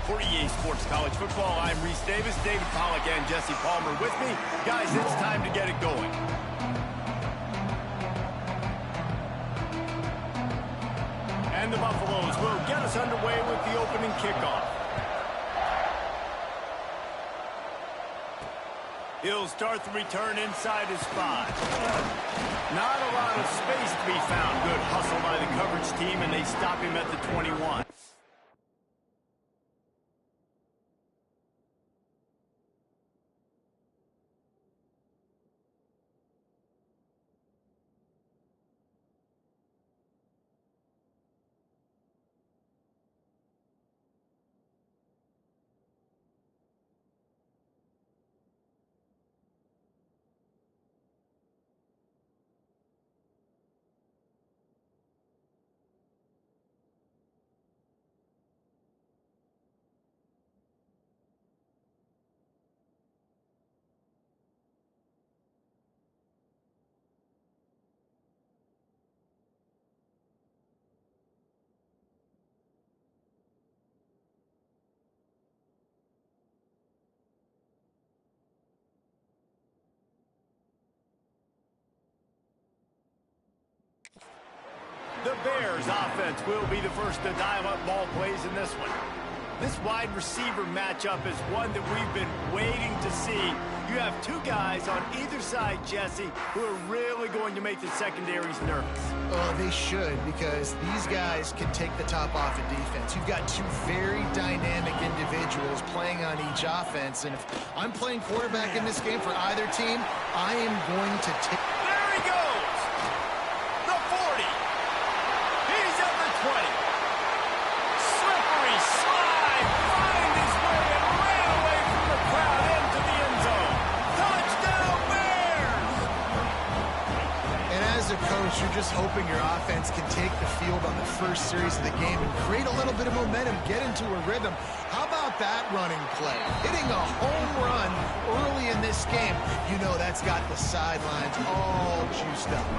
For EA Sports College Football, I'm Reese Davis, David Pollack, and Jesse Palmer with me. Guys, it's time to get it going. And the Buffaloes will get us underway with the opening kickoff. He'll start the return inside his 5. Not a lot of space to be found. Good hustle by the coverage team, and they stop him at the 21. The Bears offense will be the first to dial up ball plays in this one. This wide receiver matchup is one that we've been waiting to see. You have two guys on either side, Jesse, who are really going to make the secondaries nervous. Oh, they should, because these guys can take the top off of defense. You've got two very dynamic individuals playing on each offense, and if I'm playing quarterback in this game for either team, I am going to take... There he goes! The 40! He's at the 20. Slippery slide, find his way and ran away from the crowd into the end zone. Touchdown Bears! And as a coach, you're just hoping your offense can take the field on the first series of the game and create a little bit of momentum, get into a rhythm. How about that running play? Hitting a home run early in this game. You know that's got the sidelines all juiced up.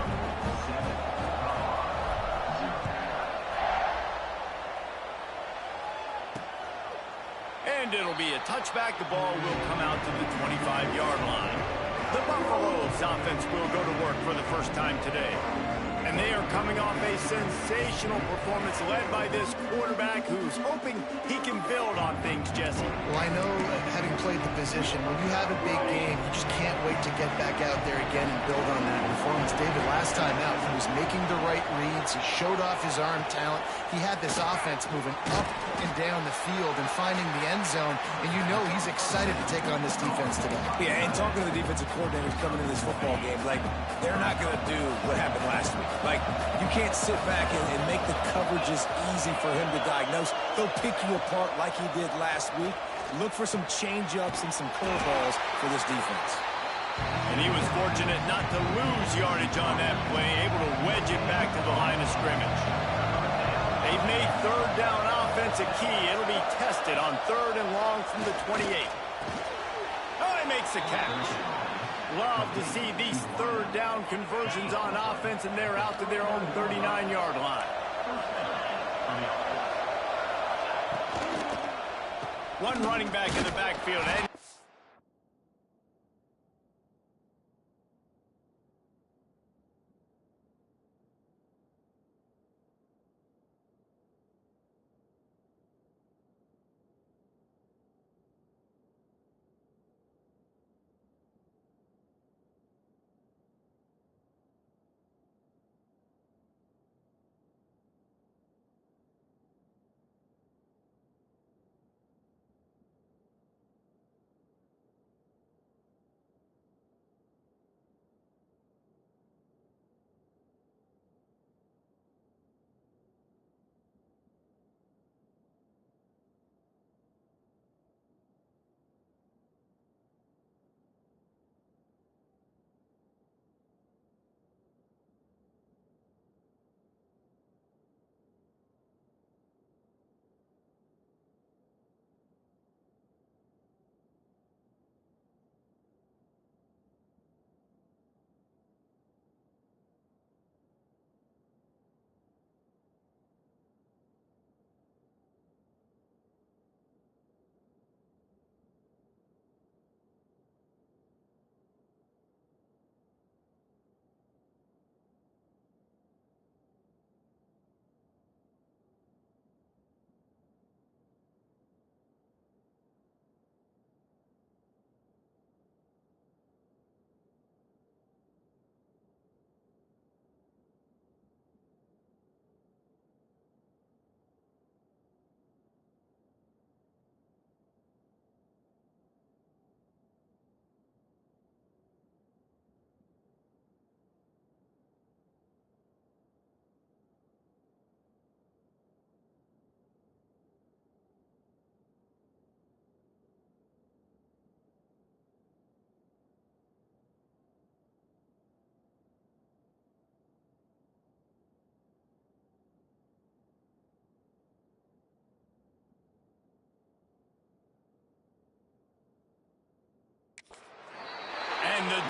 And it'll be a touchback. The ball will come out to the 25-yard line. The Buffaloes offense will go to work for the first time today. And they are coming off a sensational performance led by this quarterback who's hoping he can build on things, Jesse. Well, I know, having played the position, when you have a big game, you just can't wait to get back out there again and build on that performance. David, last time out, he was making the right reads. He showed off his arm talent. He had this offense moving up and down the field and finding the end zone. And you know he's excited to take on this defense today. Yeah, and talking to the defensive coordinators coming into this football game, like, they're not going to do what happened last week. Like, you can't sit back and make the coverages easy for him to diagnose. He'll pick you apart like he did last week. Look for some change-ups and some curveballs for this defense. And he was fortunate not to lose yardage on that play, able to wedge it back to the line of scrimmage. They've made third down offense a key. It'll be tested on 3rd and long from the 28. Oh, he makes the catch. Love to see these 3rd down conversions on offense, and they're out to their own 39-yard line. One running back in the backfield. And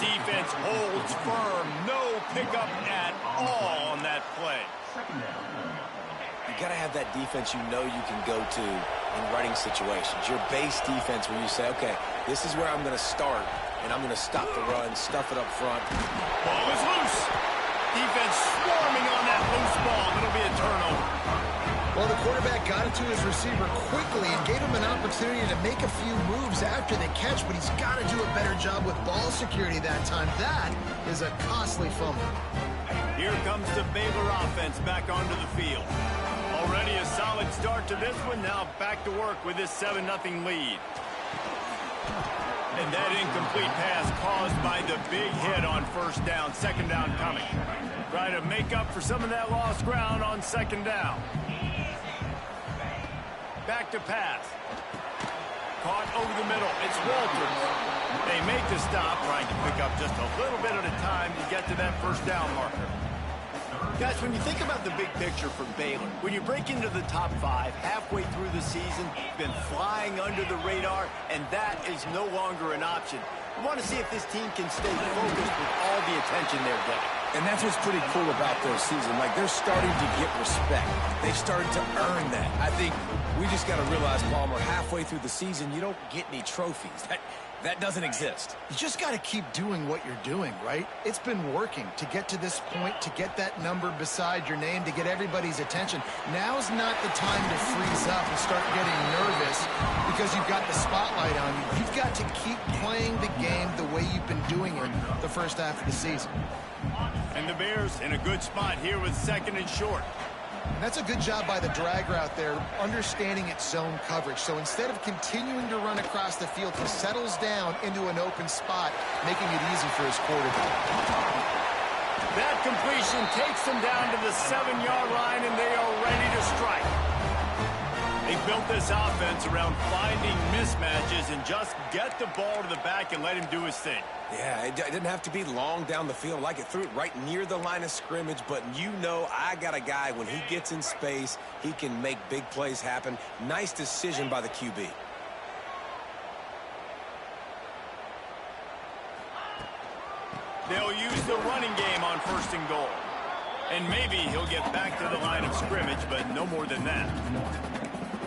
defense holds firm. No pickup at all on that play. You got to have that defense you know you can go to in running situations. Your base defense where you say, okay, this is where I'm going to start, and I'm going to stop the run, stuff it up front. Ball is loose. Defense swarming on that loose ball. It'll be a turnover. Well, the quarterback got it to his receiver quickly and gave him an opportunity to make a few moves after the catch, but he's got to do a better job with ball security that time. That is a costly fumble. Here comes the Baylor offense back onto the field. Already a solid start to this one. Now back to work with this 7-0 lead. And that incomplete pass caused by the big hit on first down. Second down coming. Try to make up for some of that lost ground on second down. Back to pass. Caught over the middle. It's Walters. They make the stop, trying to pick up just a little bit at a time to get to that first down marker. Guys, when you think about the big picture for Baylor, when you break into the top 5 halfway through the season, been flying under the radar, and that is no longer an option. We want to see if this team can stay focused with all the attention they're getting. And that's what's pretty cool about their season. Like, they're starting to get respect. They've started to earn that. I think we just got to realize, Palmer, halfway through the season, you don't get any trophies. That doesn't exist. You just got to keep doing what you're doing, right? It's been working to get to this point, to get that number beside your name, to get everybody's attention. Now's not the time to freeze up and start getting nervous because you've got the spotlight on you. You've got to keep playing the game the way you've been doing it the first half of the season. And the Bears in a good spot here with second and short. And that's a good job by the drag route there, understanding its zone coverage. So instead of continuing to run across the field, he settles down into an open spot, making it easy for his quarterback. That completion takes them down to the 7-yard line, and they are ready to strike. They built this offense around finding mismatches and just get the ball to the back and let him do his thing. Yeah, it didn't have to be long down the field. Like, it threw it right near the line of scrimmage, but you know I got a guy, when he gets in space, he can make big plays happen. Nice decision by the QB. They'll use the running game on first and goal. And maybe he'll get back to the line of scrimmage, but no more than that.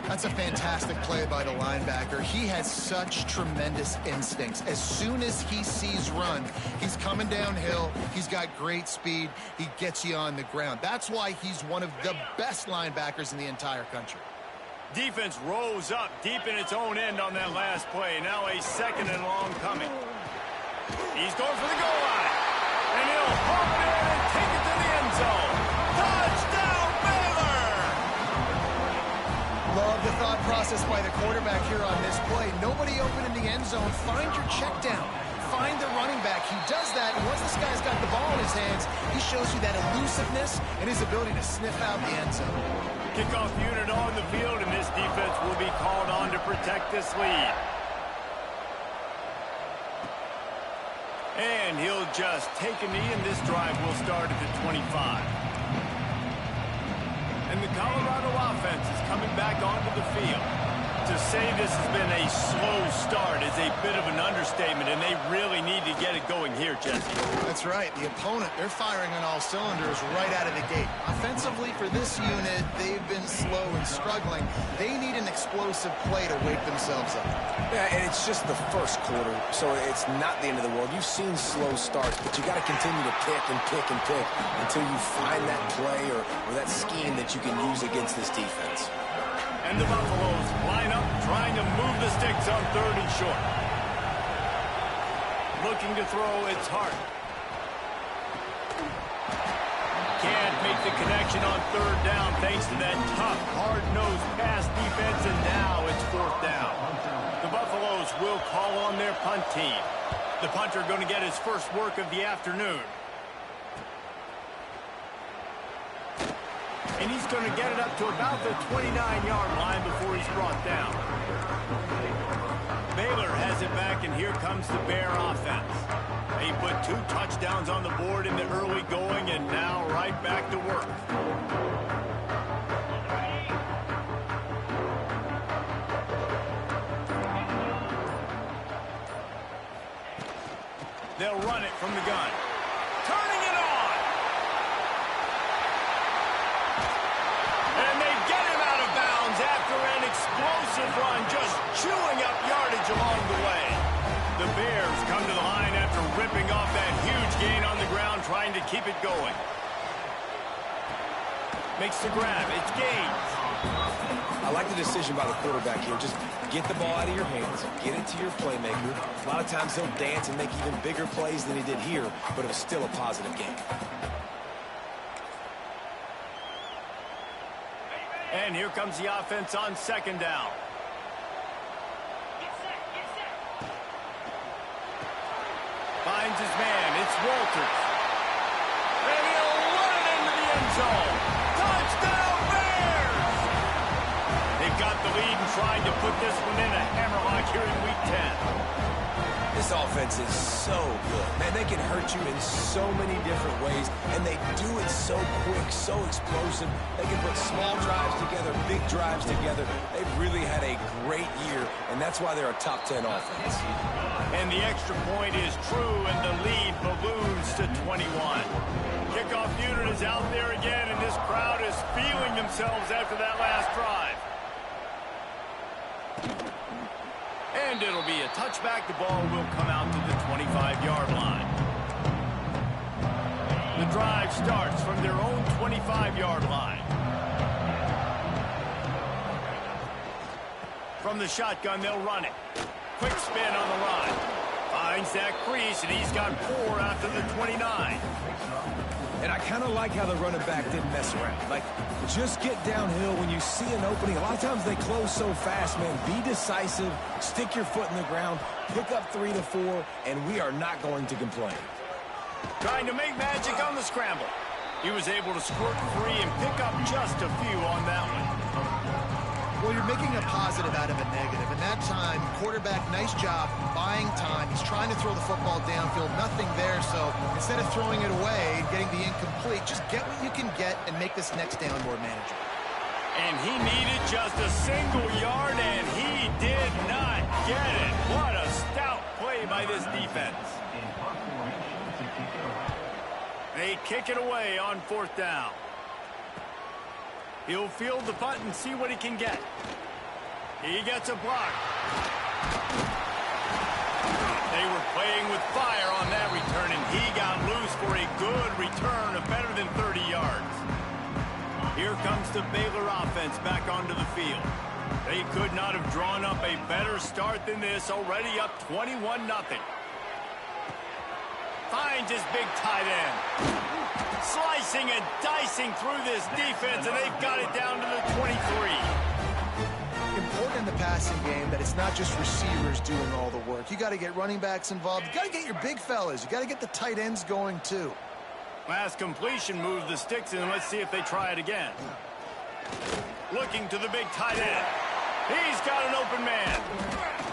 That's a fantastic play by the linebacker. He has such tremendous instincts. As soon as he sees run, he's coming downhill. He's got great speed. He gets you on the ground. That's why he's one of the best linebackers in the entire country. Defense rose up deep in its own end on that last play. Now a second and long coming. He's going for the goal line. And he'll haul it in and take it to the end zone. Touchdown, Baylor! Love the thought process by the quarterback here on this play. Nobody open in the end zone. Find your check down. Find the running back. He does that, and once this guy's got the ball in his hands, he shows you that elusiveness and his ability to sniff out the end zone. Kickoff unit on the field, and this defense will be called on to protect this lead. And he'll just take a knee, and this drive will start at the 25. And the Colorado offense is coming back onto the field. To say this has been a slow start is a bit of an understatement, and they really need to get it going here, Jesse. That's right. The opponent, they're firing on all cylinders right out of the gate. Offensively, for this unit, they've been slow and struggling. They need an explosive play to wake themselves up. Yeah, and it's just the first quarter, so it's not the end of the world. You've seen slow starts, but you got to continue to pick and pick and pick until you find that play or that scheme that you can use against this defense. And the Buffaloes line up, trying to move the sticks on third and short. Looking to throw, it's Hart. Can't make the connection on third down thanks to that tough, hard-nosed pass defense, and now it's fourth down. The Buffaloes will call on their punt team. The punter going to get his first work of the afternoon. And he's going to get it up to about the 29-yard line before he's brought down. Baylor has it back, and here comes the Bear offense. They put 2 touchdowns on the board in the early going, and now right back to work. They'll run it from the gun. Turning it on. And they get him out of bounds after an explosive run, just chewing up yardage along the way. The Bears come to the line after ripping off that huge gain on the ground, trying to keep it going. Makes the grab. It's gains. I like the decision by the quarterback here. Just get the ball out of your hands, get it to your playmaker. A lot of times he'll dance and make even bigger plays than he did here, but it was still a positive game. And here comes the offense on second down. Finds his man. It's Walters. And he'll run it into the end zone. Touchdown, Bears! They've got the lead and trying to put this one in a hammerlock here in Week 10. This offense is so good. Man, they can hurt you in so many different ways, and they do it so quick, so explosive. They can put small drives together, big drives together. They've really had a great year, and that's why they're a top 10 offense. And the extra point is true, and the lead balloons to 21. Kickoff unit is out there again, and this crowd is feeling themselves after that last drive. And it'll be a touchback. The ball will come out to the 25-yard line. The drive starts from their own 25-yard line. From the shotgun, they'll run it. Quick spin on the run. Finds that crease, and he's got 4 after the 29. And I kind of like how the running back didn't mess around. Like, just get downhill when you see an opening. A lot of times they close so fast, man. Be decisive, stick your foot in the ground, pick up 3 to 4, and we are not going to complain. Trying to make magic on the scramble. He was able to squirt free and pick up just a few on that one. Well, you're making a positive out of a negative. And that time, quarterback, nice job buying time. He's trying to throw the football downfield. Nothing there. So instead of throwing it away and getting the incomplete, just get what you can get and make this next down more manageable. And he needed just a single yard, and he did not get it. What a stout play by this defense. They kick it away on 4th down. He'll field the punt and see what he can get. He gets a block. They were playing with fire on that return, and he got loose for a good return of better than 30 yards. Here comes the Baylor offense back onto the field. They could not have drawn up a better start than this, already up 21-0. Finds his big tight end. Slicing and dicing through this defense, and they've got it down to the 23. Important in the passing game that it's not just receivers doing all the work. You got to get running backs involved. You got to get your big fellas. You got to get the tight ends going too. Last completion moved the sticks, and let's see if they try it again. Looking to the big tight end. He's got an open man.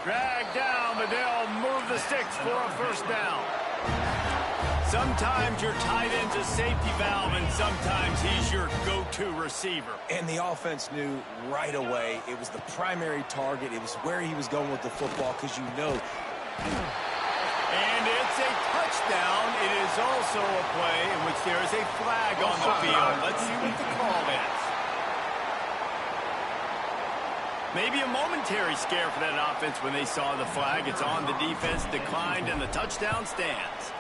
Dragged down, but they'll move the sticks for a first down. Sometimes your tight end's a safety valve, and sometimes he's your go-to receiver. And the offense knew right away it was the primary target. It was where he was going with the football, because you know. And it's a touchdown. It is also a play in which there is a flag on the field. Let's see what the call is. Maybe a momentary scare for that offense when they saw the flag. It's on the defense, declined, and the touchdown stands.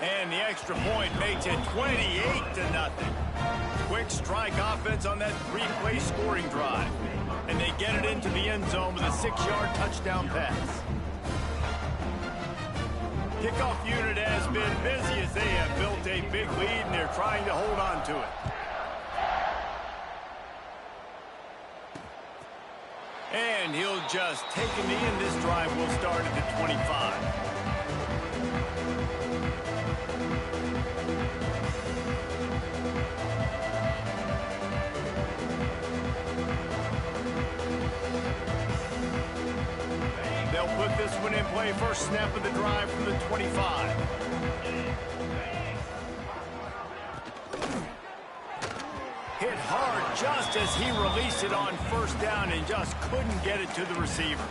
And the extra point makes it 28-0. Quick strike offense on that 3-play scoring drive. And they get it into the end zone with a 6-yard touchdown pass. Kickoff unit has been busy as they have built a big lead, and they're trying to hold on to it. And he'll just take a knee, and this drive will start at the 25. They'll put this one in play. First snap of the drive from the 25. Hit hard just as he released it on first down and just couldn't get it to the receiver.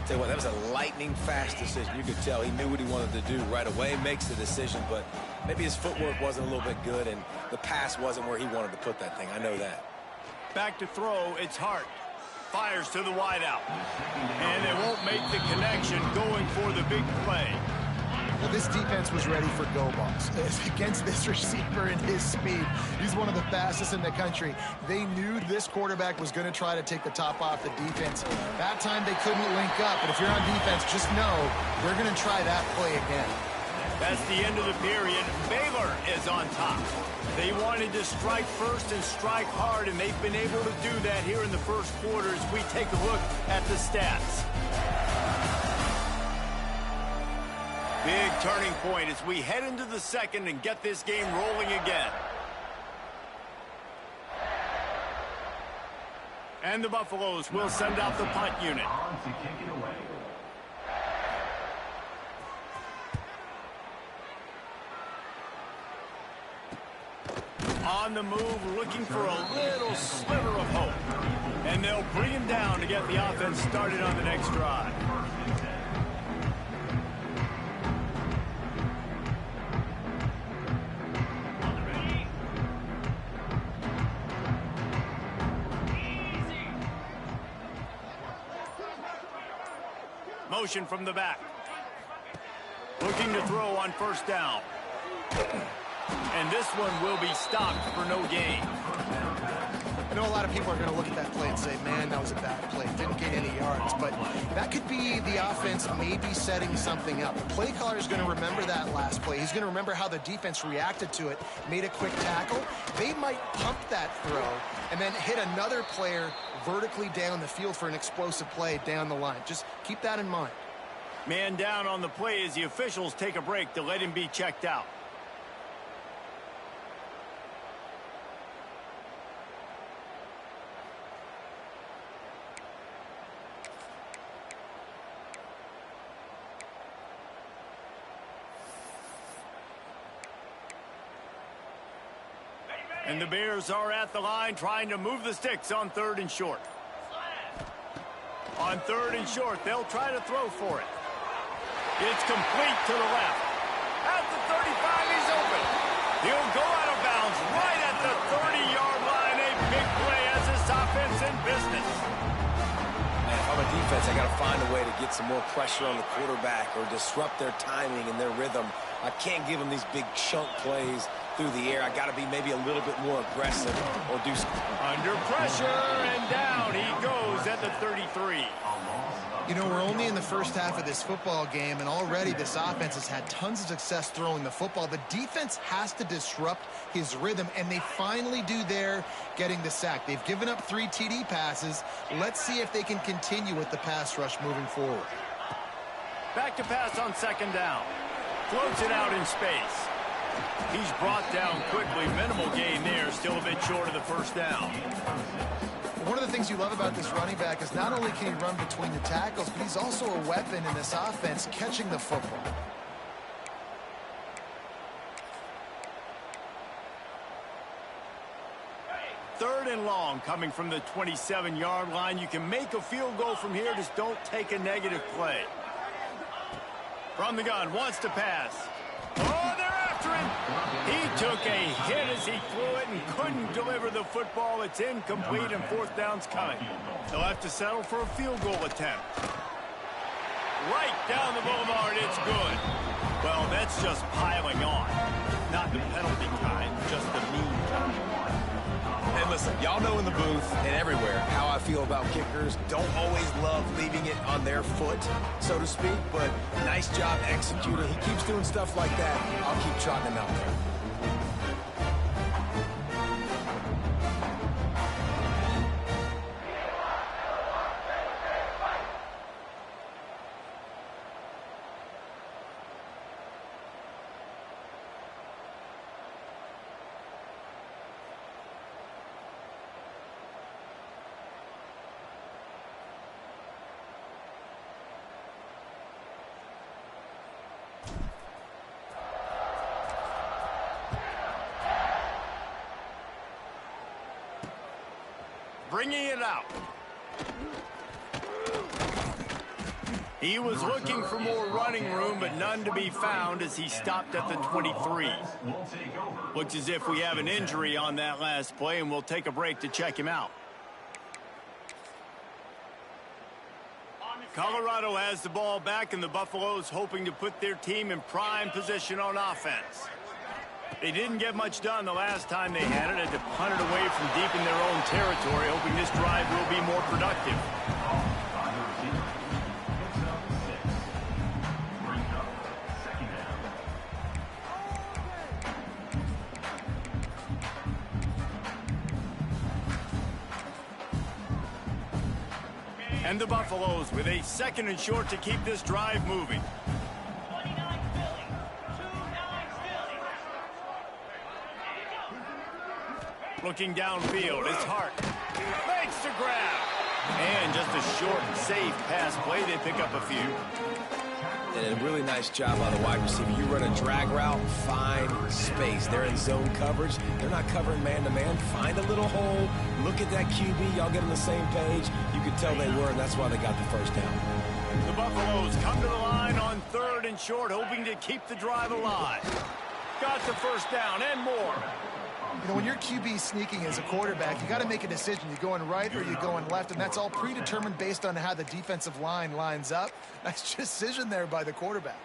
Tell you what, that was a lightning-fast decision. You could tell he knew what he wanted to do right away, makes the decision, but maybe his footwork wasn't a little bit good, and the pass wasn't where he wanted to put that thing. I know that. Back to throw, it's Hart. Fires to the wideout. And they won't make the connection going for the big play. Well, this defense was ready for go balls. Against this receiver and his speed, he's one of the fastest in the country. They knew this quarterback was going to try to take the top off the defense. That time they couldn't link up, but if you're on defense, just know they're going to try that play again. That's the end of the period. Baylor is on top. They wanted to strike first and strike hard, and they've been able to do that here in the first quarter as we take a look at the stats. Big turning point as we head into the second and get this game rolling again. And the Buffaloes will send out the punt unit. On the move, looking for a little sliver of hope. And they'll bring him down to get the offense started on the next drive. Motion from the back. Looking to throw on first down. And this one will be stopped for no gain. I know a lot of people are going to look at that play and say, man, that was a bad play. Didn't get any yards. But that could be the offense maybe setting something up. The play caller is going to remember that last play. He's going to remember how the defense reacted to it, made a quick tackle. They might pump that throw and then hit another player vertically down the field for an explosive play down the line. Just keep that in mind. Man down on the play as the officials take a break to let him be checked out. And the Bears are at the line trying to move the sticks on third and short. On third and short, they'll try to throw for it. It's complete to the left. At the 35, he's open. He'll go out of bounds right at the 30-yard line. A big play as this offense in business. Man, if I'm a defense, I got to find a way to get some more pressure on the quarterback or disrupt their timing and their rhythm. I can't give them these big chunk plays through the air. I got to be maybe a little bit more aggressive or do something. Under pressure, and down he goes at the 33. You know, we're only in the first half of this football game, and already this offense has had tons of success throwing the football. The defense has to disrupt his rhythm, and they finally do there, getting the sack. They've given up 3 TD passes. Let's see if they can continue with the pass rush moving forward. Back to pass on second down. Floats it out in space. He's brought down quickly. Minimal gain there, still a bit short of the first down. One of the things you love about this running back is not only can he run between the tackles, but he's also a weapon in this offense, catching the football. Third and long coming from the 27-yard line. You can make a field goal from here, just don't take a negative play. From the gun, wants to pass. Oh, they're after him. He took a hit as he threw it and couldn't deliver the football. It's incomplete and fourth down's coming. They'll have to settle for a field goal attempt. Right down the boulevard, it's good. Well, that's just piling on. Not the penalty kind, just the mean kind. And listen, y'all know in the booth and everywhere how I feel about kickers. Don't always love leaving it on their foot, so to speak, but nice job executing. He keeps doing stuff like that. I'll keep trotting him out there. Bringing it out. He was looking for more running room, but none to be found as he stopped at the 23. Looks as if we have an injury on that last play, and we'll take a break to check him out. Colorado has the ball back, and the Buffaloes hoping to put their team in prime position on offense. They didn't get much done the last time they had it. Had to punt it away from deep in their own territory, hoping this drive will be more productive. And the Buffaloes with a 2nd and short to keep this drive moving. Looking downfield, it's Hart. Makes the grab. And just a short, safe pass play. They pick up a few. And a really nice job by the wide receiver. You run a drag route, find space. They're in zone coverage. They're not covering man-to-man. Find a little hole. Look at that QB. Y'all get on the same page. You could tell they were, and that's why they got the first down. The Buffaloes come to the line on 3rd and short, hoping to keep the drive alive. Got the first down and more. You know, when your QB sneaking as a quarterback, you got to make a decision. You going right or you going left, and that's all predetermined based on how the defensive line lines up. Nice decision there by the quarterback.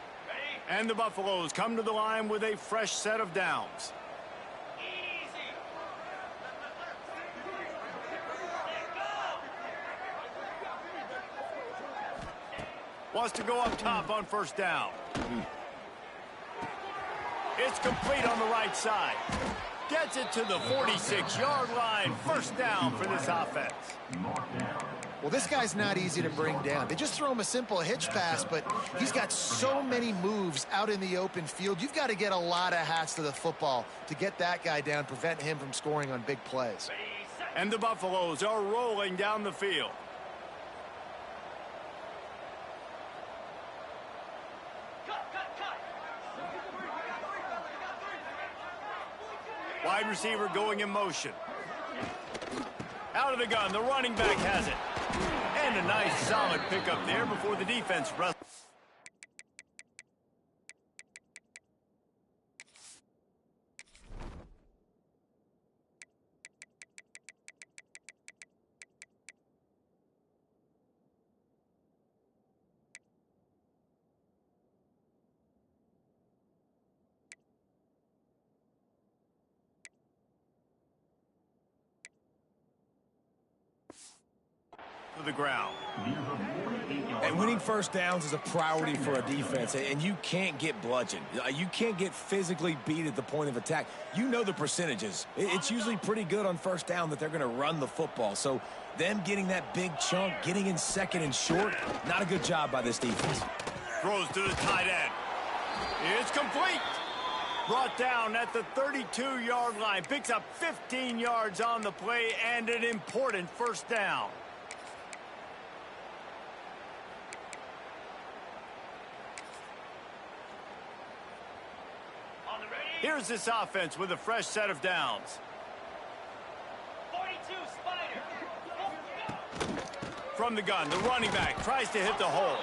And the Buffaloes come to the line with a fresh set of downs. Wants to go up top on 1st down. It's complete on the right side. Gets it to the 46-yard line. 1st down for this offense. Well, this guy's not easy to bring down. They just throw him a simple hitch pass, but he's got so many moves out in the open field. You've got to get a lot of hats to the football to get that guy down, prevent him from scoring on big plays. And the Buffaloes are rolling down the field. Wide receiver going in motion. Out of the gun, the running back has it. And a nice solid pickup there before the defense wrestles. To the ground. And winning 1st downs is a priority for a defense, and you can't get bludgeoned. You can't get physically beat at the point of attack. You know the percentages. It's usually pretty good on 1st down that they're going to run the football. So them getting that big chunk, getting in 2nd and short, not a good job by this defense. Throws to the tight end. It's complete. Brought down at the 32-yard line. Picks up 15 yards on the play and an important 1st down. Here's this offense with a fresh set of downs. 42 Spider. From the gun, the running back tries to hit the hole.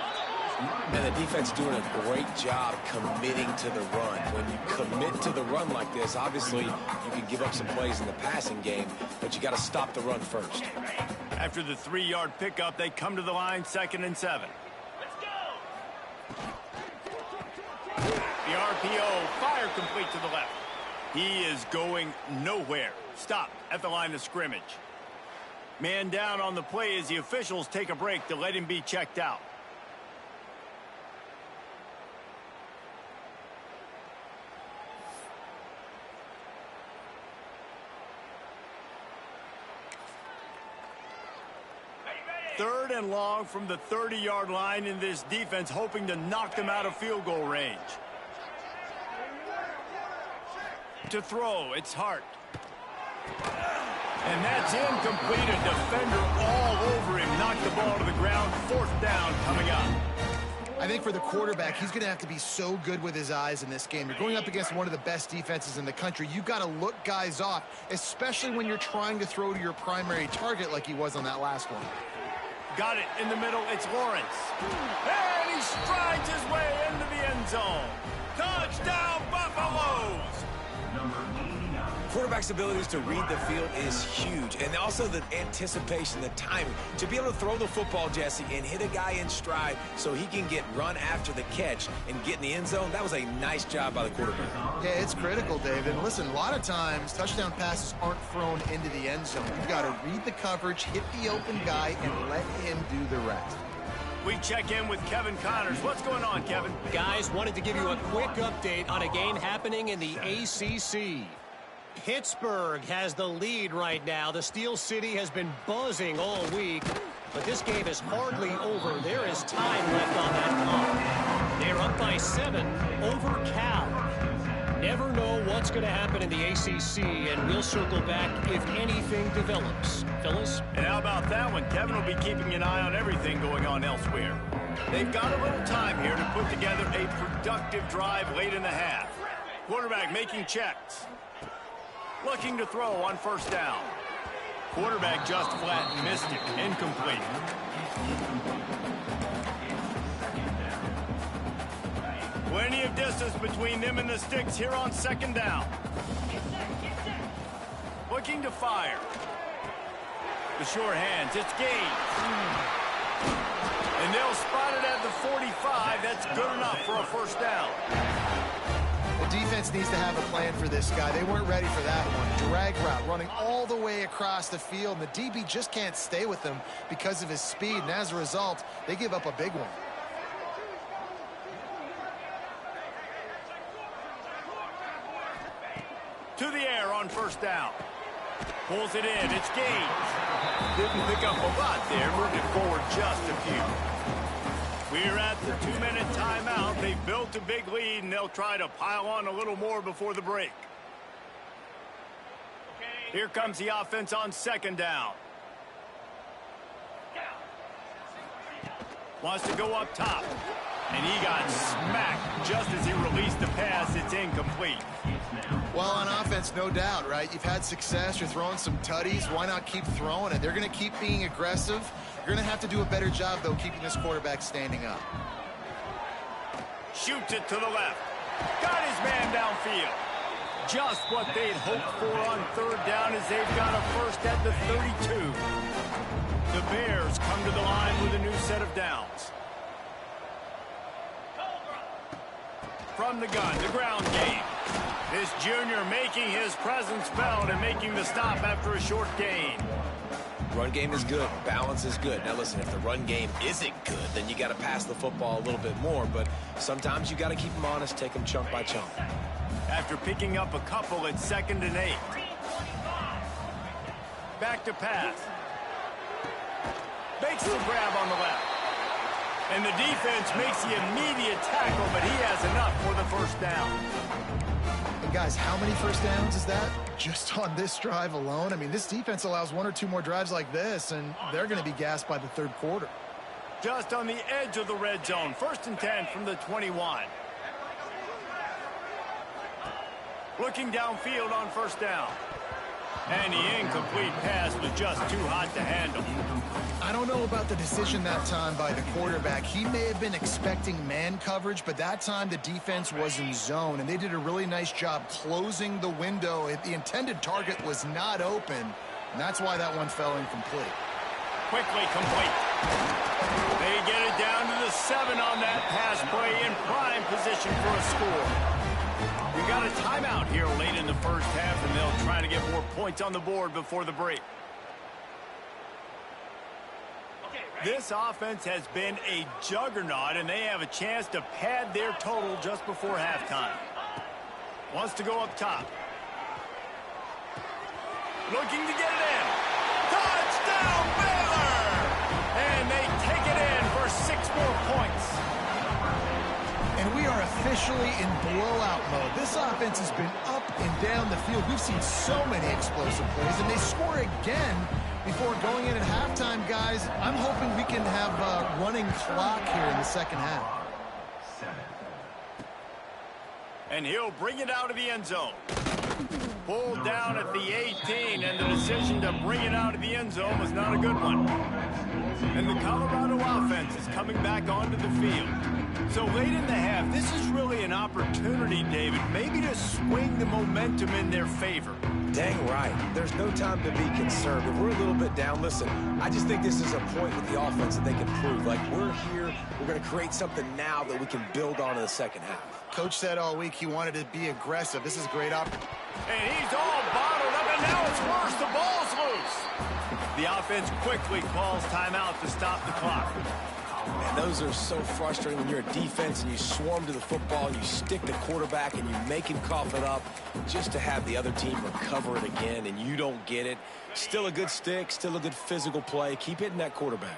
And the defense doing a great job committing to the run. When you commit to the run like this, obviously you can give up some plays in the passing game, but you got to stop the run first. After the 3-yard pickup, they come to the line 2nd and 7. Let's go. The RPO, fire complete to the left. He is going nowhere. Stop at the line of scrimmage. Man down on the play as the officials take a break to let him be checked out. Third and long from the 30-yard line in this defense, hoping to knock them out of field goal range. To throw, it's Hart. And that's incomplete. A defender all over him. Knocked the ball to the ground. 4th down coming up. I think for the quarterback, he's going to have to be so good with his eyes in this game. You're going up against one of the best defenses in the country. You've got to look guys off, especially when you're trying to throw to your primary target like he was on that last one. Got it in the middle. It's Lawrence. And he strides his way into the end zone. Touchdown, Buffaloes! Quarterback's abilities to read the field is huge, and also the anticipation, the timing. To be able to throw the football, Jesse, and hit a guy in stride so he can get run after the catch and get in the end zone, that was a nice job by the quarterback. Yeah, it's critical, David. And listen, a lot of times, touchdown passes aren't thrown into the end zone. You've got to read the coverage, hit the open guy, and let him do the rest. We check in with Kevin Connors. What's going on, Kevin? Guys, wanted to give you a quick update on a game happening in the ACC. Pittsburgh has the lead right now. The Steel City has been buzzing all week, but this game is hardly over. There is time left on that clock. They're up by 7 over Cal. Never know what's going to happen in the ACC, and we'll circle back if anything develops. Phyllis? And how about that one? Kevin will be keeping an eye on everything going on elsewhere. They've got a little time here to put together a productive drive late in the half. Quarterback making checks. Looking to throw on first down. Quarterback just flat, missed it, incomplete. Plenty of distance between them and the sticks here on second down. Looking to fire. The sure hands, it's Gaines. And they'll spot it at the 45. That's good enough for a first down. The defense needs to have a plan for this guy. They weren't ready for that one. Drag route running all the way across the field, and the DB just can't stay with him because of his speed, and as a result, they give up a big one. To the air on first down. Pulls it in. It's Gaines. Didn't pick up a lot there. Moved it forward just a few. We're at the 2-minute timeout. They've built a big lead, and they'll try to pile on a little more before the break. Here comes the offense on second down. Wants to go up top. And he got smacked just as he released the pass. It's incomplete. Well, on offense, no doubt, right? You've had success. You're throwing some tutties. Why not keep throwing it? They're going to keep being aggressive. You're going to have to do a better job, though, keeping this quarterback standing up. Shoots it to the left. Got his man downfield. Just what they'd hoped for on third down as they've got a first at the 32. The Bears come to the line with a new set of downs. From the gun, the ground game. This junior making his presence felt and making the stop after a short gain. Run game is good. Balance is good. Now, listen, if the run game isn't good, then you got to pass the football a little bit more. But sometimes you got to keep them honest, take them chunk by chunk. After picking up a couple, it's 2nd and 8. Back to pass. Makes the grab on the left. And the defense makes the immediate tackle, but he has enough for the first down. And guys, how many first downs is that? Just on this drive alone? I mean, this defense allows 1 or 2 more drives like this, and they're going to be gassed by the third quarter. Just on the edge of the red zone. 1st and 10 from the 21. Looking downfield on first down. And the incomplete pass was just too hot to handle. I don't know about the decision that time by the quarterback. He may have been expecting man coverage, but that time the defense was in zone, and they did a really nice job closing the window. The intended target was not open, and that's why that one fell incomplete. Quickly complete. They get it down to the 7 on that pass play in prime position for a score. We got a timeout here late in the first half, and they'll try to get more points on the board before the break. This offense has been a juggernaut, and they have a chance to pad their total just before halftime. Wants to go up top. Looking to get it in. Touchdown, Baylor! And they take it in for 6 more points. And we are officially in blowout mode. This offense has been up and down the field. We've seen so many explosive plays, and they score again before going in at halftime, guys. I'm hoping we can have a running clock here in the second half. And he'll bring it out of the end zone. Pulled down at the 18, and the decision to bring it out of the end zone was not a good one. And the Colorado offense is coming back onto the field. So late in the half, this is really an opportunity, David, maybe to swing the momentum in their favor. Dang right. There's no time to be concerned. If we're a little bit down, listen, I just think this is a point with the offense that they can prove. Like, we're here, we're going to create something now that we can build on in the second half. Coach said all week he wanted to be aggressive. This is a great opportunity. And he's all bottled up, and now it's worse. The ball's loose. The offense quickly calls timeout to stop the clock. And those are so frustrating when you're a defense and you swarm to the football and you stick the quarterback and you make him cough it up just to have the other team recover it again and you don't get it. Still a good stick, still a good physical play. Keep hitting that quarterback.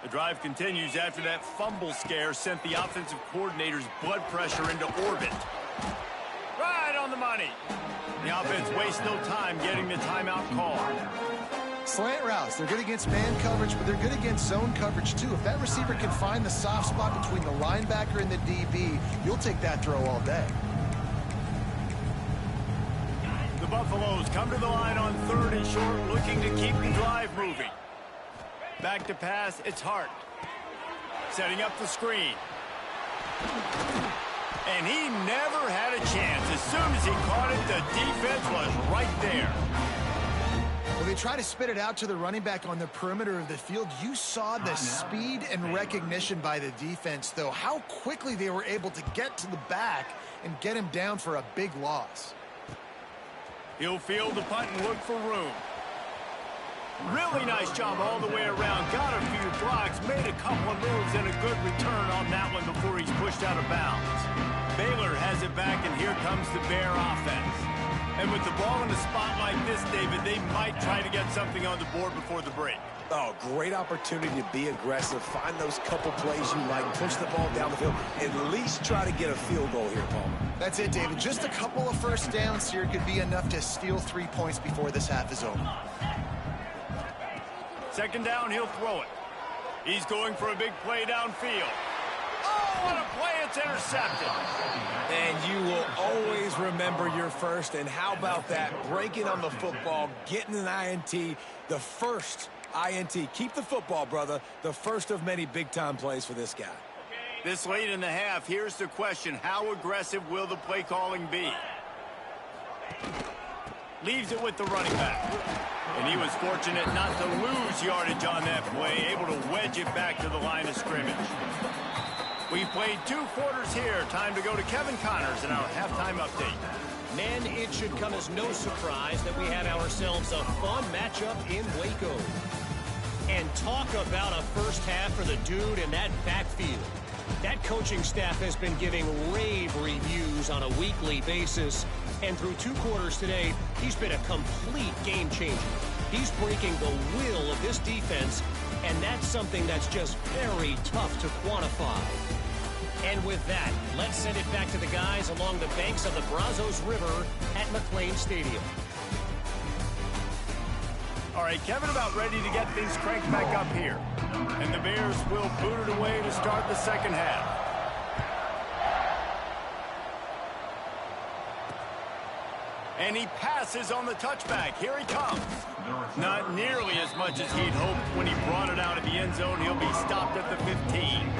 The drive continues after that fumble scare sent the offensive coordinator's blood pressure into orbit. Right on the money. The offense wastes no time getting the timeout call. Slant routes, they're good against man coverage, but they're good against zone coverage too. If that receiver can find the soft spot between the linebacker and the DB, you'll take that throw all day. The Buffaloes come to the line on 3rd and short, looking to keep the drive moving. Back to pass, it's Hart. Setting up the screen. And he never had a chance. As soon as he caught it, the defense was right there. Well, they try to spit it out to the running back on the perimeter of the field. You saw the speed and recognition by the defense, though. How quickly they were able to get to the back and get him down for a big loss. He'll field the punt and look for room. Really nice job all the way around. Got a few blocks, made a couple of moves, and a good return on that one before he's pushed out of bounds. Baylor has it back, and here comes the Bear offense. And with the ball in a spot like this, David, they might try to get something on the board before the break. Oh, great opportunity to be aggressive. Find those couple plays you like. Push the ball down the field. At least try to get a field goal here, Palmer. That's it, David. Just a couple of first downs here could be enough to steal 3 points before this half is over. Second down, he'll throw it. He's going for a big play downfield. Oh, what a play. It's intercepted. And you will always remember your first. And how about that? Breaking on the football, getting an INT, the first INT. Keep the football, brother. The first of many big-time plays for this guy. This late in the half, here's the question. How aggressive will the play calling be? Leaves it with the running back. And he was fortunate not to lose yardage on that play, able to wedge it back to the line of scrimmage. We've played 2 quarters here. Time to go to Kevin Connors in our halftime update. Man, it should come as no surprise that we have ourselves a fun matchup in Waco. And talk about a first half for the dude in that backfield. That coaching staff has been giving rave reviews on a weekly basis. And through 2 quarters today, he's been a complete game changer. He's breaking the will of this defense, and that's something that's just very tough to quantify. And with that, let's send it back to the guys along the banks of the Brazos River at McLean Stadium. All right, Kevin about ready to get things cranked back up here. And the Bears will boot it away to start the second half. And he passes on the touchback. Here he comes. Not nearly as much as he'd hoped when he brought it out of the end zone. He'll be stopped at the 15.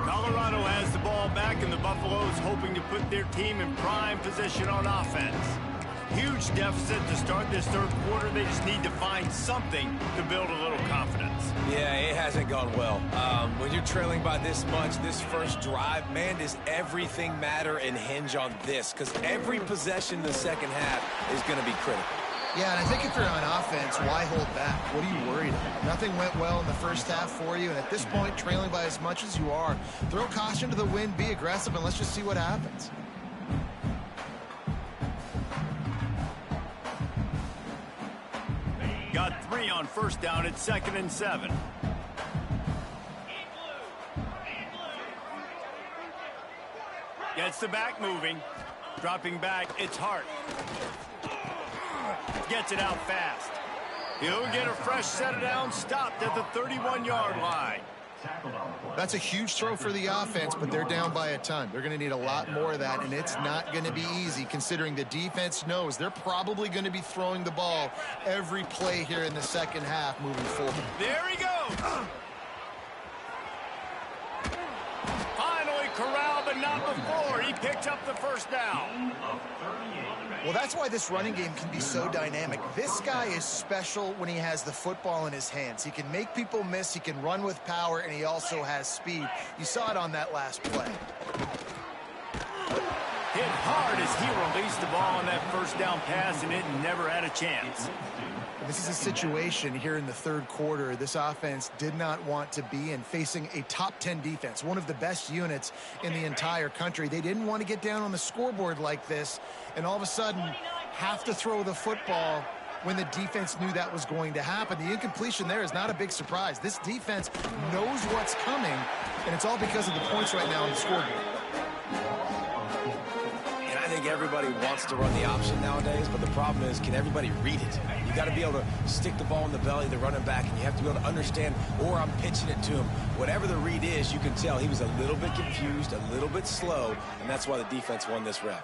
Colorado has the ball back, and the Buffaloes hoping to put their team in prime position on offense. Huge deficit to start this third quarter. They just need to find something to build a little confidence. Yeah, it hasn't gone well. When you're trailing by this much, this first drive, man, does everything matter and hinge on this? Because every possession in the second half is going to be critical. Yeah, and I think if you're on offense, why hold back? What are you worried about? Nothing went well in the first half for you, and at this point, trailing by as much as you are, throw caution to the wind, be aggressive, and let's just see what happens. Got 3 on first down at 2nd and 7. Gets the back moving. Dropping back, it's Hart. Gets it out fast. He'll get a fresh set it down, stopped at the 31-yard line. That's a huge throw for the offense, but they're down by a ton. They're going to need a lot more of that, and it's not going to be easy considering the defense knows they're probably going to be throwing the ball every play here in the second half moving forward. There he goes. Finally corralled, but not before. He picks up the first down. Well, that's why this running game can be so dynamic. This guy is special when he has the football in his hands. He can make people miss, he can run with power, and he also has speed. You saw it on that last play. Hit hard as he released the ball on that first down pass, and it never had a chance. This is a situation here in the third quarter this offense did not want to be in, facing a top 10 defense, one of the best units in the entire country. They didn't want to get down on the scoreboard like this and all of a sudden have to throw the football when the defense knew that was going to happen. The incompletion there is not a big surprise. This defense knows what's coming, and it's all because of the points right now on the scoreboard. I think everybody wants to run the option nowadays, but the problem is, can everybody read it? You got to be able to stick the ball in the belly of the running back, and you have to be able to understand, or I'm pitching it to him. Whatever the read is, you can tell he was a little bit confused, a little bit slow, and that's why the defense won this rep.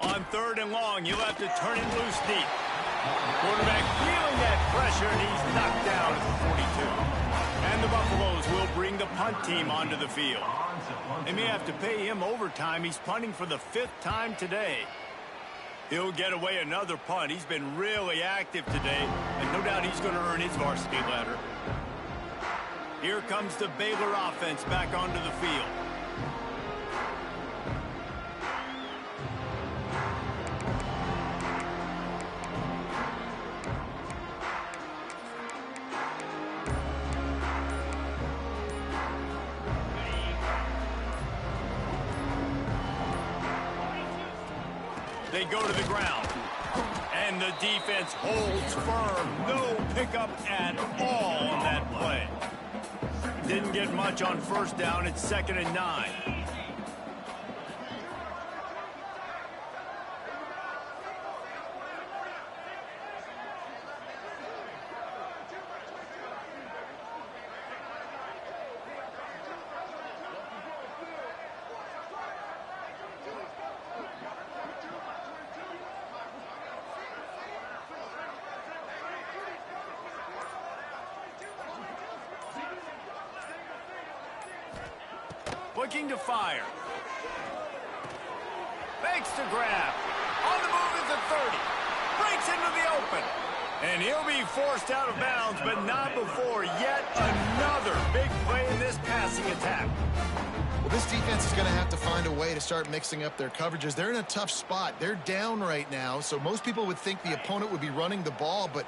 On 3rd and long, you'll have to turn him loose deep. Quarterback feeling that pressure, and he's knocked down at the 42. And the Buffaloes will bring the punt team onto the field. They may have to pay him overtime. He's punting for the 5th time today. He'll get away another punt. He's been really active today, and no doubt he's going to earn his varsity letter. Here comes the Baylor offense back onto the field. They go to the ground, and the defense holds firm. No pickup at all on that play. Didn't get much on 1st down. It's 2nd and 9. Looking to fire. Fakes to grab. On the move is a 30. Breaks into the open. And he'll be forced out of bounds, but not before yet another big play in this passing attack. Well, this defense is going to have to find a way to start mixing up their coverages. They're in a tough spot. They're down right now, so most people would think the opponent would be running the ball, but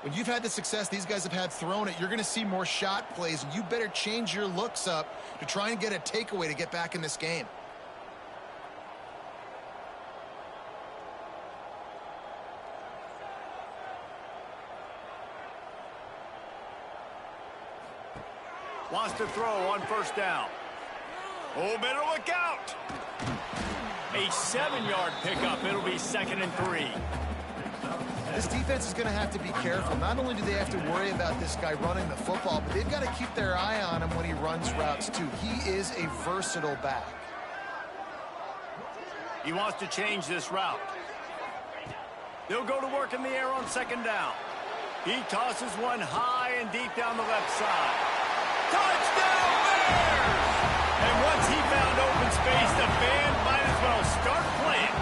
when you've had the success these guys have had throwing it, you're going to see more shot plays, and you better change your looks up to try and get a takeaway to get back in this game. Wants to throw on 1st down. Oh, better look out. A 7-yard pickup. It'll be 2nd and 3. This defense is going to have to be careful. Not only do they have to worry about this guy running the football, but they've got to keep their eye on him when he runs routes, too. He is a versatile back. He wants to change this route. They'll go to work in the air on 2nd down. He tosses one high and deep down the left side. Touchdown Bears! And once he found open space, the band might as well start playing.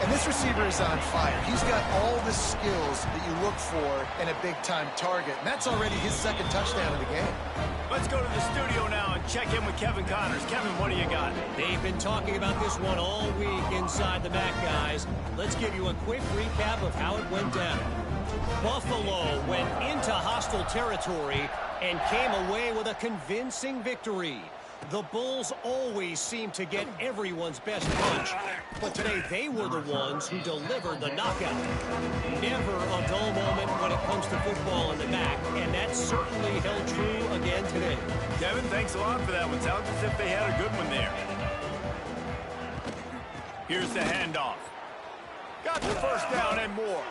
And this receiver is on fire. He's got all the skills that you look for in a big-time target. And that's already his 2nd touchdown of the game. Let's go to the studio now and check in with Kevin Connors. Kevin, what do you got? They've been talking about this one all week inside the MAC, guys. Let's give you a quick recap of how it went down. Buffalo went into hostile territory and came away with a convincing victory. The Bulls always seem to get everyone's best punch, but today they were the ones who delivered the knockout. Never a dull moment when it comes to football in the MAC, and that certainly held true again today. Kevin, thanks a lot for that one. Sounds as if they had a good one there. Here's the handoff. Got the 1st down and more.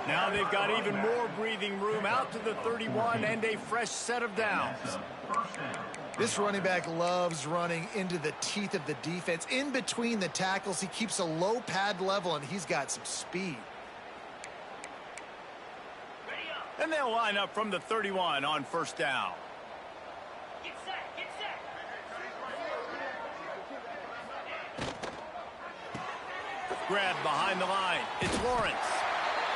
Now they've got even more breathing room out to the 31 and a fresh set of downs. This running back loves running into the teeth of the defense. In between the tackles, he keeps a low pad level, and he's got some speed. And they'll line up from the 31 on first down. Get set, get set. Grab behind the line. It's Lawrence.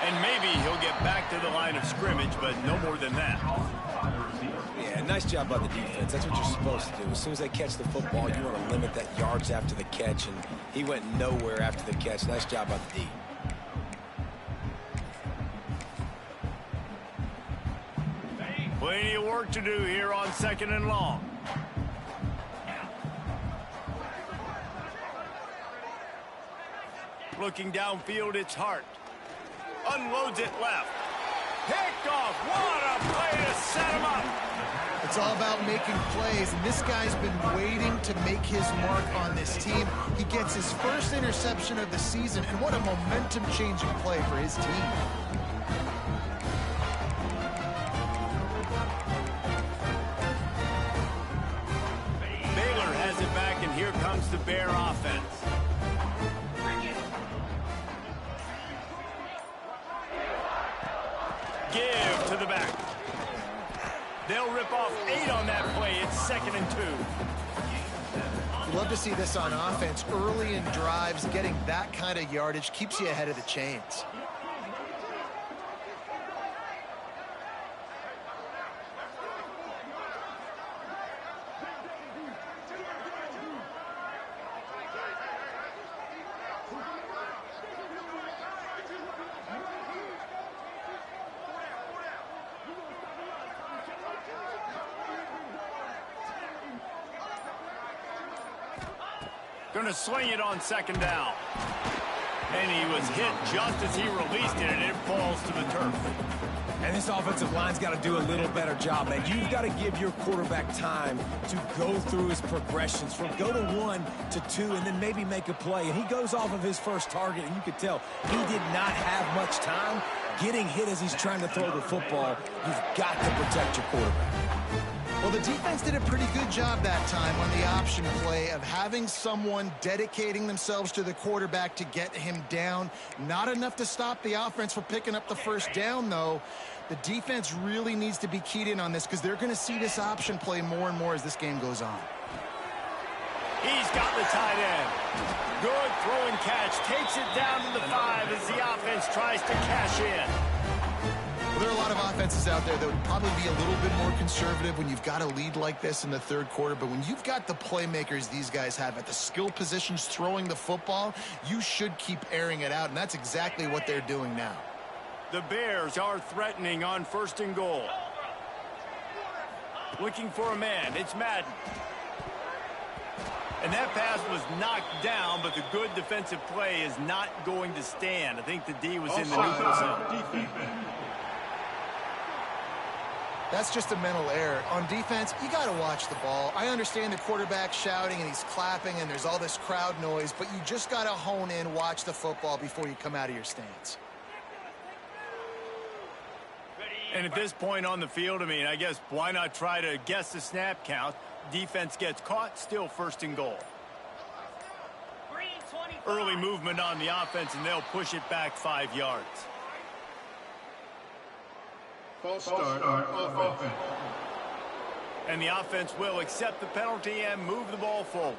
And maybe he'll get back to the line of scrimmage, but no more than that. Yeah, nice job by the defense. That's what you're supposed to do. As soon as they catch the football, you want to limit that yards after the catch, and he went nowhere after the catch. Nice job by the D. Plenty of work to do here on 2nd and long. Looking downfield, it's Hart. Unloads it left. Picked off. What a play to set him up. It's all about making plays, and this guy's been waiting to make his mark on this team. He gets his first interception of the season, and what a momentum-changing play for his team. Baylor has it back, and here comes the Bear offense. Give to the back. They'll rip off 8 on that play. It's 2nd and 2. You love to see this on offense. Early in drives, getting that kind of yardage keeps you ahead of the chains. Going to sling it on 2nd down. And he was hit just as he released it, and it falls to the turf. And this offensive line's got to do a little better job, man. You've got to give your quarterback time to go through his progressions from go to 1 to 2 and then maybe make a play. And he goes off of his first target, and you could tell he did not have much time getting hit as he's trying to throw the football. You've got to protect your quarterback. Well, the defense did a pretty good job that time on the option play of having someone dedicating themselves to the quarterback to get him down. Not enough to stop the offense from picking up the first down, though. The defense really needs to be keyed in on this because they're going to see this option play more and more as this game goes on. He's got the tight end. Good throw and catch. Takes it down to the 5 as the offense tries to cash in. There are a lot of offenses out there that would probably be a little bit more conservative when you've got a lead like this in the third quarter. But when you've got the playmakers these guys have at the skill positions throwing the football, you should keep airing it out. And that's exactly what they're doing now. The Bears are threatening on 1st and goal. Looking for a man. It's Madden. And that pass was knocked down, but the good defensive play is not going to stand. I think the D was in the neutral zone. That's just a mental error. On defense, you got to watch the ball. I understand the quarterback shouting and he's clapping and there's all this crowd noise, but you just got to hone in, watch the football before you come out of your stance. And at this point on the field, I mean, I guess why not try to guess the snap count? Defense gets caught, still 1st and goal. Early movement on the offense, and they'll push it back 5 yards. False start on offense. And the offense will accept the penalty and move the ball forward.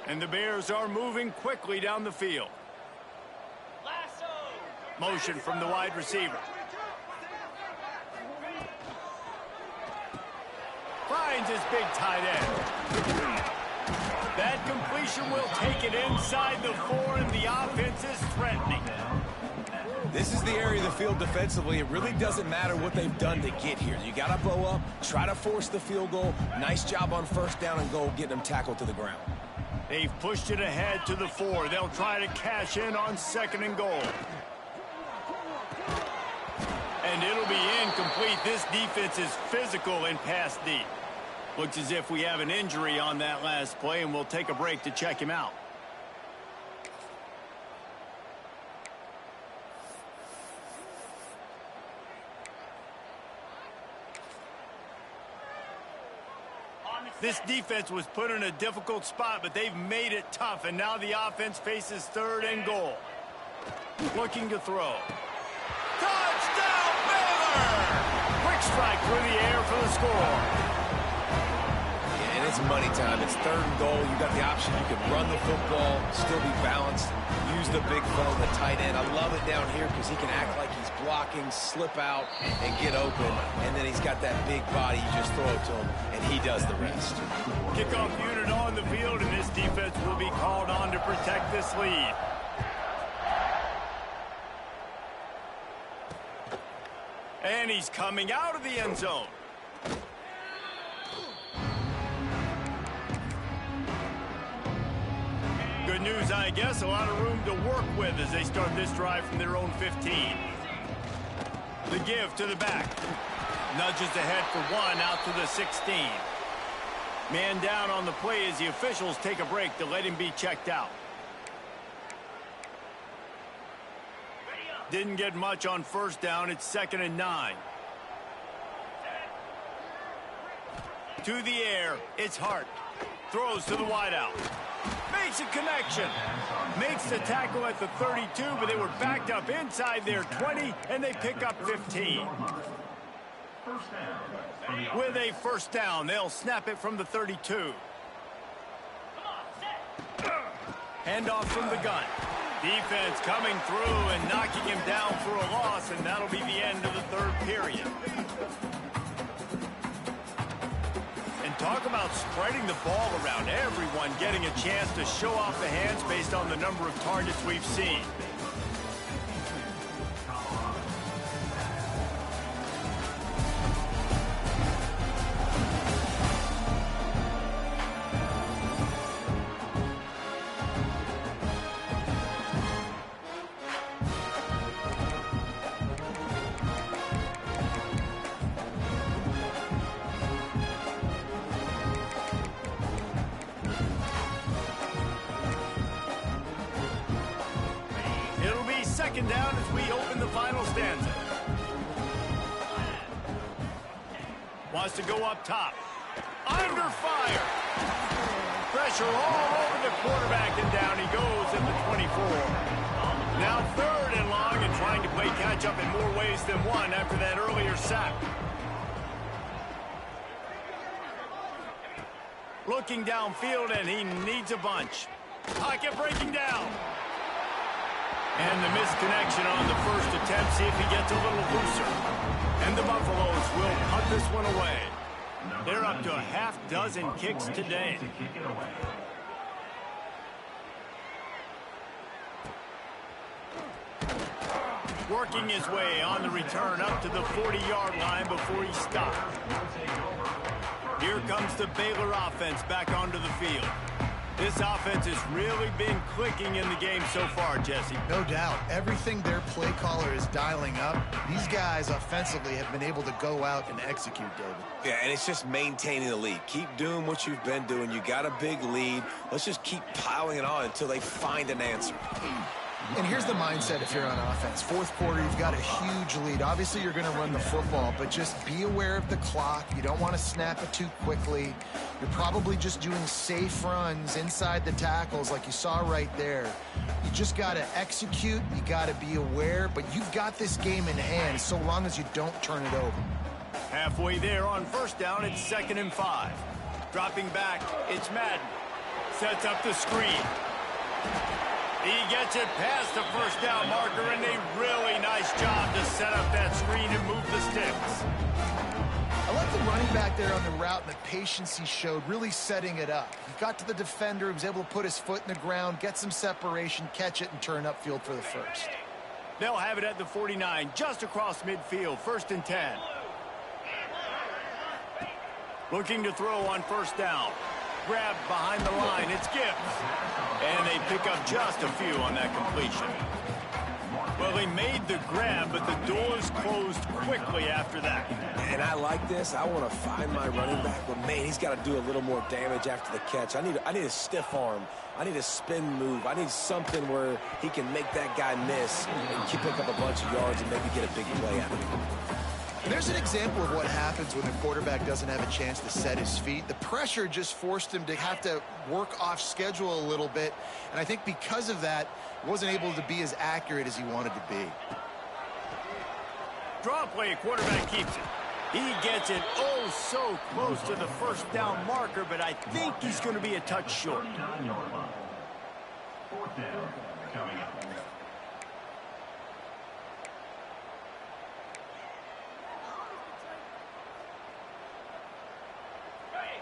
And the Bears are moving quickly down the field. Motion from the wide receiver. Finds his big tight end. That completion will take it inside the 4, and the offense is threatening. This is the area of the field defensively. It really doesn't matter what they've done to get here. You got to bow up, try to force the field goal. Nice job on 1st down and goal, getting them tackled to the ground. They've pushed it ahead to the 4. They'll try to cash in on 2nd and goal. And it'll be incomplete. This defense is physical in pass deep. Looks as if we have an injury on that last play, and we'll take a break to check him out. This defense was put in a difficult spot, but they've made it tough, and now the offense faces 3rd and goal. Looking to throw. Touchdown, Baylor! strike through the air for the score. Yeah, and it's money time. It's 3rd and goal. You got the option. You can run the football, still be balanced, use the big phone, the tight end. I love it down here because he can act like he's blocking, slip out, and get open. And then he's got that big body. You just throw it to him, and he does the rest. Kickoff unit on the field, and this defense will be called on to protect this lead. And he's coming out of the end zone. Good news, I guess. A lot of room to work with as they start this drive from their own 15. The give to the back. Nudges ahead for 1 out to the 16. Man down on the play as the officials take a break to let him be checked out. Didn't get much on 1st down. It's 2nd and 9. To the air. It's Hart. Throws to the wideout. Makes a connection. Makes the tackle at the 32, but they were backed up inside their 20, and they pick up 15. With a 1st down, they'll snap it from the 32. Handoff from the gun. Defense coming through and knocking him down for a loss, and that'll be the end of the 3rd period. And talk about spreading the ball around. Everyone getting a chance to show off the hands based on the number of targets we've seen. Second down as we open the final stanza. Wants to go up top. Under fire. Pressure all over the quarterback, and down he goes at the 24. Now 3rd and long, and trying to play catch-up in more ways than one after that earlier sack. Looking downfield, and he needs a bunch. Pocket breaking down. And the misconnection on the 1st attempt. See if he gets a little looser. And the Buffaloes will punt this one away. They're up to a half-dozen kicks today. Working his way on the return up to the 40-yard line before he stopped. Here comes the Baylor offense back onto the field. This offense has really been clicking in the game so far, Jesse. No doubt. Everything their play caller is dialing up, these guys offensively have been able to go out and execute, David. Yeah, and it's just maintaining the lead. Keep doing what you've been doing. You got a big lead. Let's just keep piling it on until they find an answer. And here's the mindset if you're on offense. 4th quarter, you've got a huge lead. Obviously, you're going to run the football, but just be aware of the clock. You don't want to snap it too quickly. You're probably just doing safe runs inside the tackles like you saw right there. You just got to execute. You got to be aware, but you've got this game in hand so long as you don't turn it over. Halfway there on 1st down, it's 2nd and 5. Dropping back, it's Madden. Sets up the screen. He gets it past the 1st down marker, and a really nice job to set up that screen and move the sticks. I like the running back there on the route and the patience he showed, really setting it up. He got to the defender, he was able to put his foot in the ground, get some separation, catch it, and turn upfield for the 1st. They'll have it at the 49, just across midfield, 1st and 10. Looking to throw on 1st down. Grab behind the line, it's Gibbs. And they pick up just a few on that completion. Well, they made the grab, but the doors closed quickly after that. And I like this. I want to find my running back, but man, he's got to do a little more damage after the catch. I need a stiff arm. I need a spin move. I need something where he can make that guy miss and pick up a bunch of yards and maybe get a big play out of it. There's an example of what happens when the quarterback doesn't have a chance to set his feet. The pressure just forced him to have to work off schedule a little bit, and I think because of that, wasn't able to be as accurate as he wanted to be. Draw play, quarterback keeps it. He gets it oh so close to the first down marker, but I think he's going to be a touch short. 4th down coming up.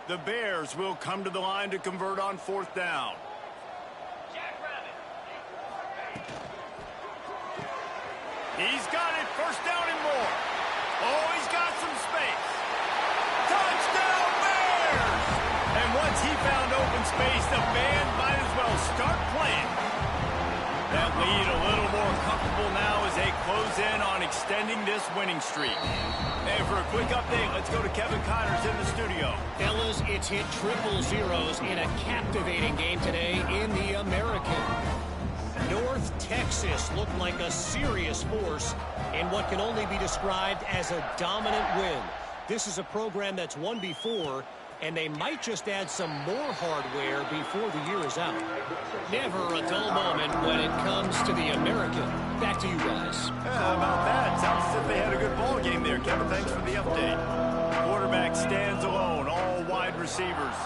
The Bears will come to the line to convert on 4th down. He's got it, first down and more. Oh, he's got some space. Touchdown, Bears! And once he found open space, the band might as well start playing. That lead a little more comfortable now as they close in on extending this winning streak. And for a quick update, let's go to Kevin Connors in the studio. Fellas, it's hit triple zeros in a captivating game today in the American. North Texas looked like a serious force in what can only be described as a dominant win. This is a program that's won before, and they might just add some more hardware before the year is out. Never a dull moment when it comes to the American. Back to you guys. Yeah, how about that? Sounds as if they had a good ball game there, Kevin. Thanks for the update. Quarterback stands alone, all wide receivers.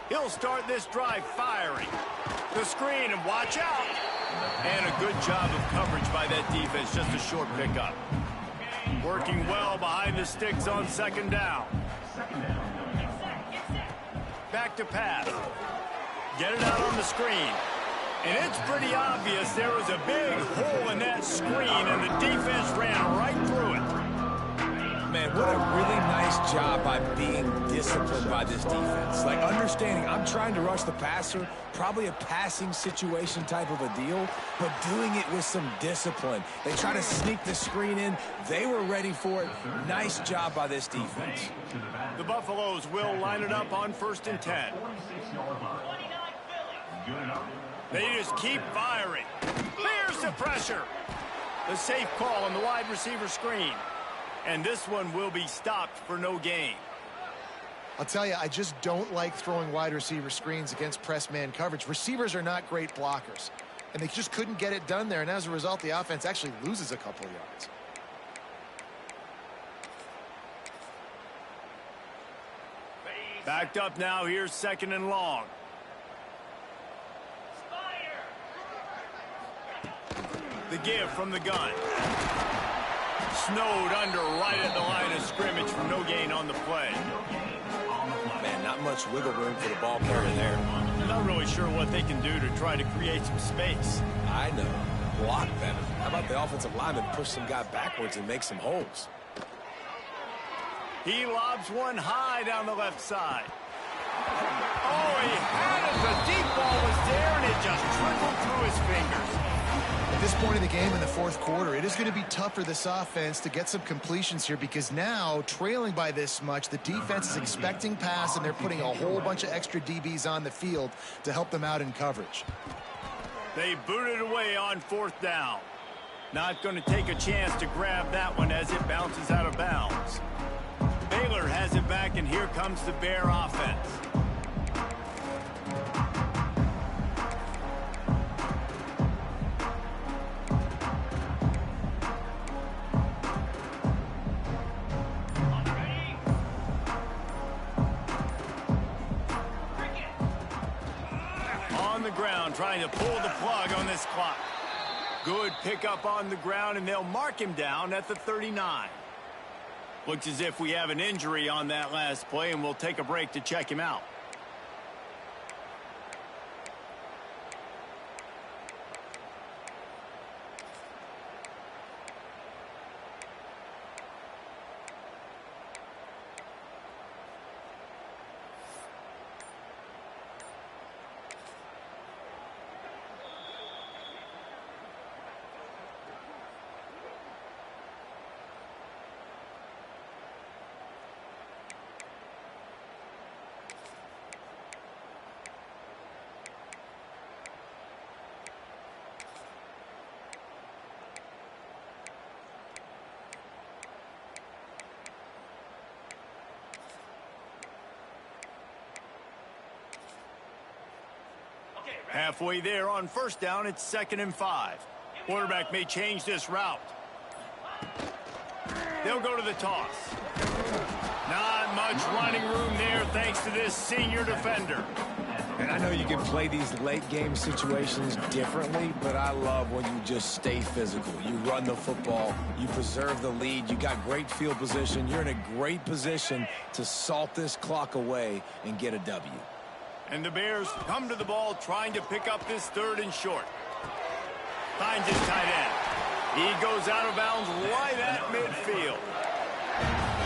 He'll start this drive firing. The screen, and watch out. And a good job of coverage by that defense. Just a short pickup. Working well behind the sticks on 2nd down. Back to pass. Get it out on the screen. And it's pretty obvious there was a big hole in that screen, and the defense ran right through it. Man, what a really nice job by being disciplined by this defense. Like, understanding I'm trying to rush the passer, probably a passing situation type of a deal, but doing it with some discipline. They try to sneak the screen in. They were ready for it. Nice job by this defense. The Buffaloes will line it up on 1st and 10. They just keep firing. There's the pressure. The safe call on the wide receiver screen. And this one will be stopped for no gain. I'll tell you, I just don't like throwing wide receiver screens against press man coverage. Receivers are not great blockers, and they just couldn't get it done there. And as a result, the offense actually loses a couple of yards. Backed up now. Here's 2nd and long. The give from the gun. Snowed under right at the line of scrimmage for no gain on the play. Man, not much wiggle room for the ball carrier there. Not really sure what they can do to try to create some space. I know. Block better. How about the offensive lineman push some guy backwards and make some holes? He lobs one high down the left side. Oh, he had it. The deep ball was there, and it just trickled through his fingers. At this point in the game in the 4th quarter, it is going to be tough for this offense to get some completions here, because now, trailing by this much, the defense is expecting pass, and they're putting a whole bunch of extra DBs on the field to help them out in coverage. They booted away on 4th down. Not going to take a chance to grab that one as it bounces out of bounds. Baylor has it back, and here comes the Bear offense. On the ground, trying to pull the plug on this clock. Good pickup on the ground, and they'll mark him down at the 39. Looks as if we have an injury on that last play, and we'll take a break to check him out. Halfway there on 1st down, it's 2nd and 5. Quarterback may change this route. They'll go to the toss. Not much running room there thanks to this senior defender. And I know you can play these late game situations differently, but I love when you just stay physical. You run the football, you preserve the lead, you got great field position, you're in a great position to salt this clock away and get a W. And the Bears come to the ball trying to pick up this 3rd and short. Finds his tight end. He goes out of bounds right at midfield.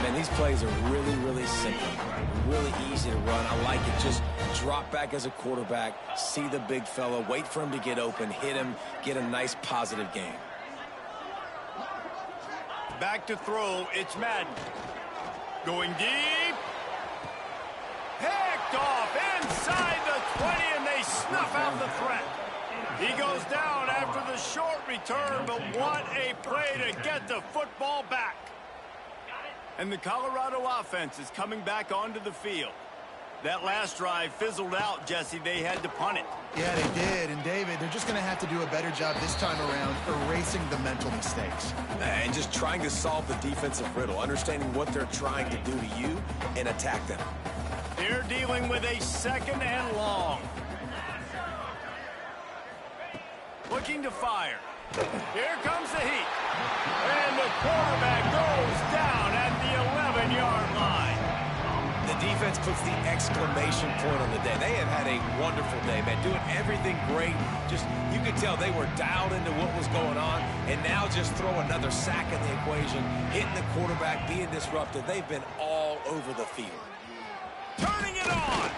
Man, these plays are really, really simple. Really easy to run. I like it. Just drop back as a quarterback, see the big fella, wait for him to get open, hit him, get a nice positive game. Back to throw. It's Madden. Going deep. Picked off inside the 20, and they snuff out the threat. He goes down after the short return, but what a play to get the football back. And the Colorado offense is coming back onto the field. That last drive fizzled out, Jesse. They had to punt it. Yeah, they did. And, David, they're just going to have to do a better job this time around erasing the mental mistakes. And just trying to solve the defensive riddle, understanding what they're trying to do to you and attack them. They're dealing with a 2nd and long. Looking to fire. Here comes the heat. And the quarterback goes down at the 11-yard line. The defense puts the exclamation point on the day. They have had a wonderful day, man, doing everything great. Just, you could tell they were dialed into what was going on, and now just throw another sack in the equation, hitting the quarterback, being disruptive. They've been all over the field. Turning it on.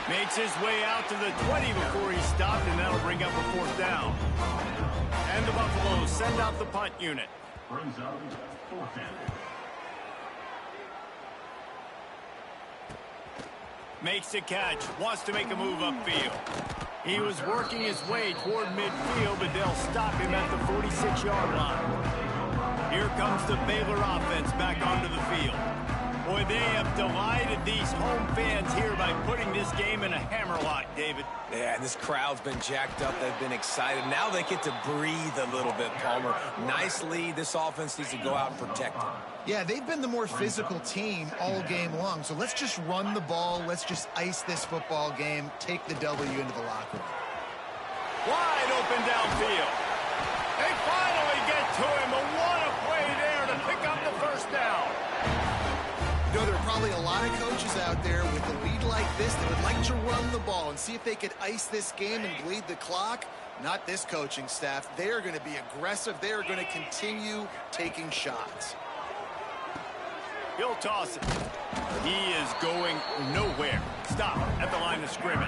Makes his way out to the 20 before he stopped, and that'll bring up a 4th down. And the Buffaloes send out the punt unit. Brings up 4th down. Makes the catch, wants to make a move upfield. He was working his way toward midfield, but they'll stop him at the 46-yard line. Here comes the Baylor offense back onto the field. Boy, they have delighted these home fans here by putting this game in a hammerlock, David. Yeah, and this crowd's been jacked up. They've been excited. Now they get to breathe a little bit, Palmer. Nice lead. This offense needs to go out and protect it. Yeah, they've been the more physical team all game long. So let's just run the ball. Let's just ice this football game. Take the W into the locker room. Wide open downfield. They finally get to him. But what a play there to pick up the 1st down. You know, there are probably a lot of coaches out there with a lead like this that would like to run the ball and see if they could ice this game and bleed the clock. Not this coaching staff. They are going to be aggressive. They are going to continue taking shots. He'll toss it. He is going nowhere. Stop at the line of scrimmage.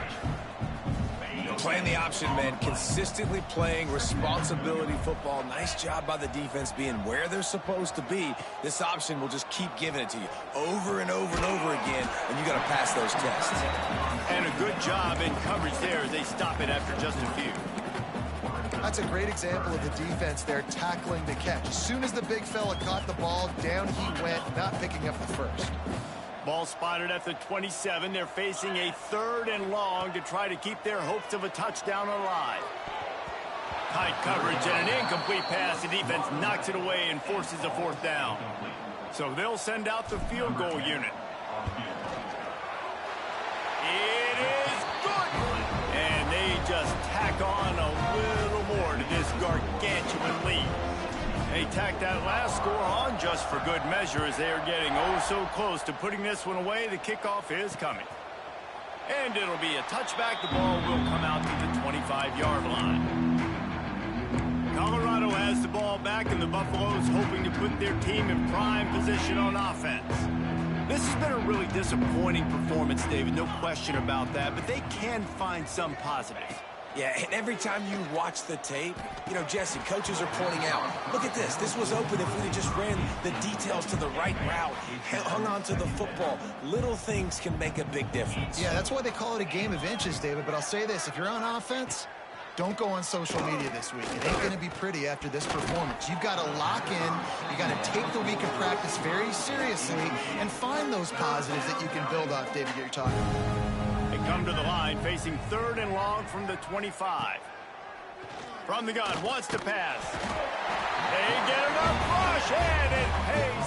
Playing the option, man. Consistently playing responsibility football. Nice job by the defense being where they're supposed to be. This option will just keep giving it to you over and over and over again, and you got to pass those tests. And a good job in coverage there as they stop it after just a few. That's a great example of the defense there tackling the catch. As soon as the big fella caught the ball, down he went, not picking up the 1st. Ball spotted at the 27. They're facing a 3rd and long to try to keep their hopes of a touchdown alive. Tight coverage and an incomplete pass. The defense knocks it away and forces a 4th down. So they'll send out the field goal unit. It is good. And they just tack on a little more to this gargantuan lead. They tack that last score on just for good measure as they are getting oh so close to putting this one away. The kickoff is coming. And it'll be a touchback. The ball will come out to the 25-yard line. Colorado has the ball back, and the Buffaloes hoping to put their team in prime position on offense. This has been a really disappointing performance, David, no question about that, but they can find some positives. Yeah, and every time you watch the tape, you know, Jesse, coaches are pointing out, look at this. This was open if we had just ran the details to the right route, hung on to the football. Little things can make a big difference. Yeah, that's why they call it a game of inches, David. But I'll say this, if you're on offense, don't go on social media this week. It ain't going to be pretty after this performance. You've got to lock in. You got to take the week of practice very seriously and find those positives that you can build off, David, you're talking about. They come to the line facing 3rd and long from the 25. From the gun, wants to pass. They get enough rush, and it pays